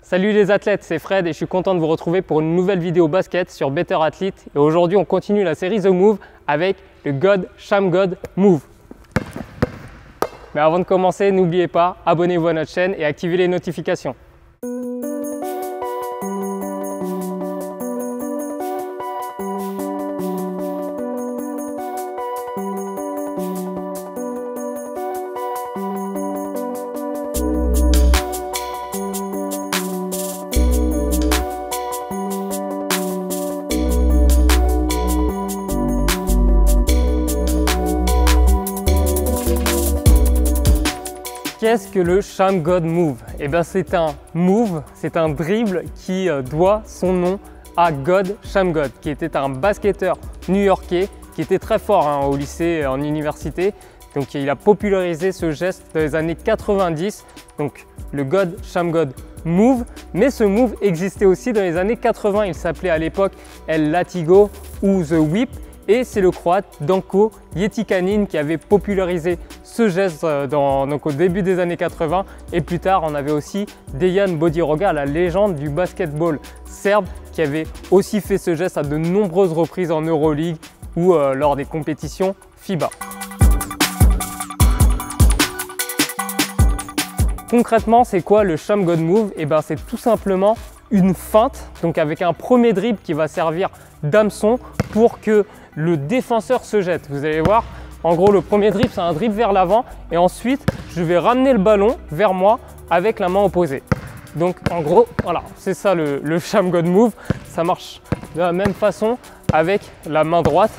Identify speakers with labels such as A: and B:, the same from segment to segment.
A: Salut les athlètes, c'est Fred et je suis content de vous retrouver pour une nouvelle vidéo basket sur Better Athlete. Et aujourd'hui, on continue la série The Move avec le God Shammgod Move. Mais avant de commencer, n'oubliez pas, abonnez-vous à notre chaîne et activez les notifications. Qu'est-ce que le Shammgod Move? Eh bien, c'est un move, c'est un dribble qui doit son nom à God Shammgod, qui était un basketteur new-yorkais qui était très fort au lycée, en université. Donc, il a popularisé ce geste dans les années 90, donc le God Shammgod Move. Mais ce move existait aussi dans les années 80. Il s'appelait à l'époque El Latigo ou The Whip. Et c'est le croate Danko Yetikanin qui avait popularisé ce geste donc au début des années 80. Et plus tard, on avait aussi Dejan Bodiroga, la légende du basketball serbe, qui avait aussi fait ce geste à de nombreuses reprises en Euroleague ou lors des compétitions FIBA. Concrètement, c'est quoi le Shammgod Move? Eh bien, c'est tout simplement une feinte, donc avec un premier dribble qui va servir d'hameçon pour que le défenseur se jette. Vous allez voir, en gros, le premier dribble, c'est un dribble vers l'avant et ensuite, je vais ramener le ballon vers moi avec la main opposée. Donc, en gros, voilà, c'est ça le Shammgod Move. Ça marche de la même façon avec la main droite.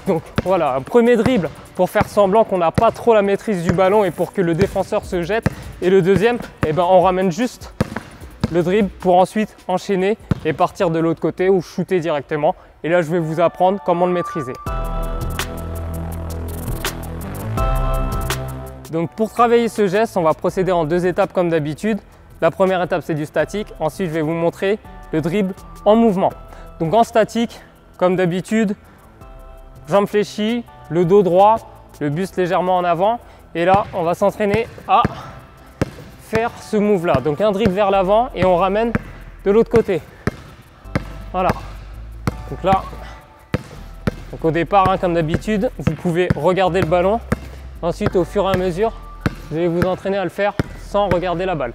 A: Donc, voilà, un premier dribble pour faire semblant qu'on n'a pas trop la maîtrise du ballon et pour que le défenseur se jette. Et le deuxième, eh ben, on ramène juste le dribble pour ensuite enchaîner et partir de l'autre côté ou shooter directement. Et là, je vais vous apprendre comment le maîtriser. Donc pour travailler ce geste, on va procéder en deux étapes comme d'habitude. La première étape, c'est du statique. Ensuite, je vais vous montrer le dribble en mouvement. Donc en statique, comme d'habitude, jambes fléchies, le dos droit, le buste légèrement en avant. Et là, on va s'entraîner à faire ce move là. Donc un dribble vers l'avant et on ramène de l'autre côté. Voilà. Donc là, donc au départ, comme d'habitude, vous pouvez regarder le ballon. Ensuite, au fur et à mesure, vous allez vous entraîner à le faire sans regarder la balle.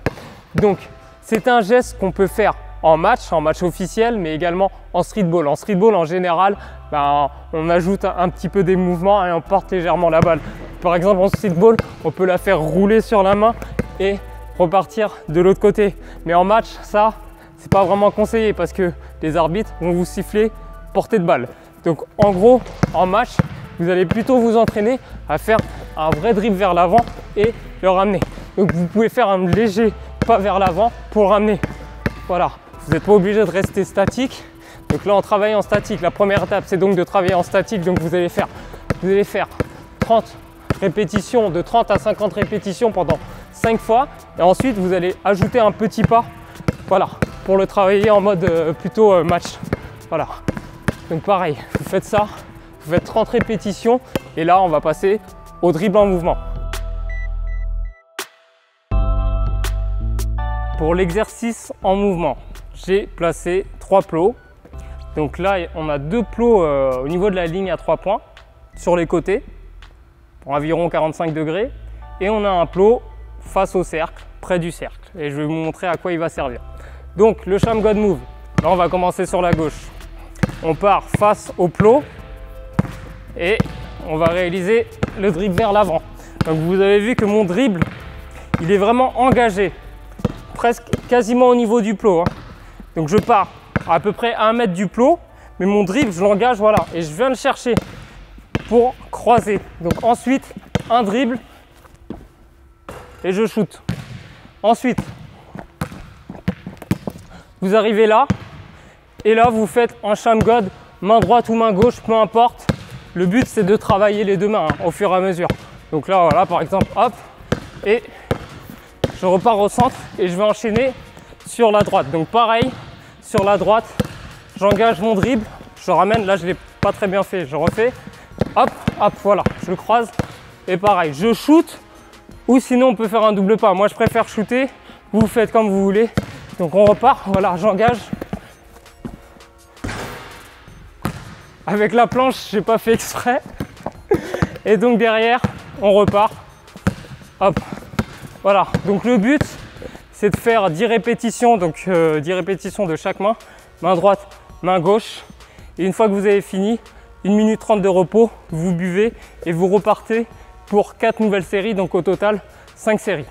A: Donc, c'est un geste qu'on peut faire en match officiel, mais également en streetball. En streetball, en général, on ajoute un petit peu des mouvements et on porte légèrement la balle. Par exemple, en streetball, on peut la faire rouler sur la main et repartir de l'autre côté. Mais en match, ça, c'est pas vraiment conseillé parce que les arbitres vont vous siffler portée de balle. Donc en gros, en match, vous allez plutôt vous entraîner à faire un vrai dribble vers l'avant et le ramener. Donc vous pouvez faire un léger pas vers l'avant pour le ramener. Voilà, vous n'êtes pas obligé de rester statique. Donc là, on travaille en statique. La première étape, c'est donc de travailler en statique. Donc vous allez faire 30 répétitions, de 30 à 50 répétitions pendant 5 fois. Et ensuite, vous allez ajouter un petit pas. Voilà, pour le travailler en mode plutôt match. Voilà. Donc pareil, vous faites ça, vous faites 30 répétitions et là on va passer au dribble en mouvement. Pour l'exercice en mouvement, j'ai placé 3 plots. Donc là on a 2 plots au niveau de la ligne à 3 points sur les côtés pour environ 45 degrés et on a un plot face au cercle, près du cercle, et je vais vous montrer à quoi il va servir. Donc le Shammgod Move, là on va commencer sur la gauche. On part face au plot et on va réaliser le dribble vers l'avant. Donc vous avez vu que mon dribble, il est vraiment engagé, presque quasiment au niveau du plot. Donc je pars à peu près à 1 mètre du plot, mais mon dribble, je l'engage, voilà, et je viens le chercher pour croiser. Donc ensuite, un dribble et je shoot. Ensuite, vous arrivez là. Et là, vous faites un Shammgod, main droite ou main gauche, peu importe. Le but, c'est de travailler les deux mains au fur et à mesure. Donc là, voilà, par exemple, hop, et je repars au centre et je vais enchaîner sur la droite. Donc pareil, sur la droite, j'engage mon dribble, je ramène, là, je ne l'ai pas très bien fait, je refais, hop, hop, voilà, je croise et pareil, je shoot ou sinon on peut faire un double pas. Moi, je préfère shooter, vous faites comme vous voulez. Donc on repart, voilà, j'engage. Avec la planche, j'ai pas fait exprès. Et donc derrière, on repart. Hop, voilà. Donc le but, c'est de faire 10 répétitions, donc 10 répétitions de chaque main. Main droite, main gauche. Et une fois que vous avez fini, 1 minute 30 de repos, vous buvez et vous repartez pour 4 nouvelles séries, donc au total 5 séries.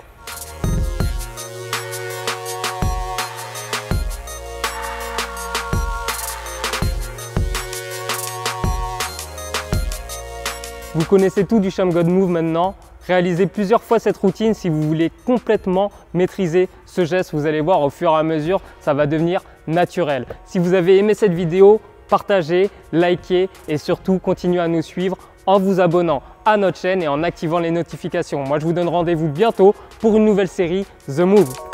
A: Vous connaissez tout du Shaman God Move maintenant. Réalisez plusieurs fois cette routine si vous voulez complètement maîtriser ce geste. Vous allez voir au fur et à mesure, ça va devenir naturel. Si vous avez aimé cette vidéo, partagez, likez et surtout continuez à nous suivre en vous abonnant à notre chaîne et en activant les notifications. Moi, je vous donne rendez-vous bientôt pour une nouvelle série The Move.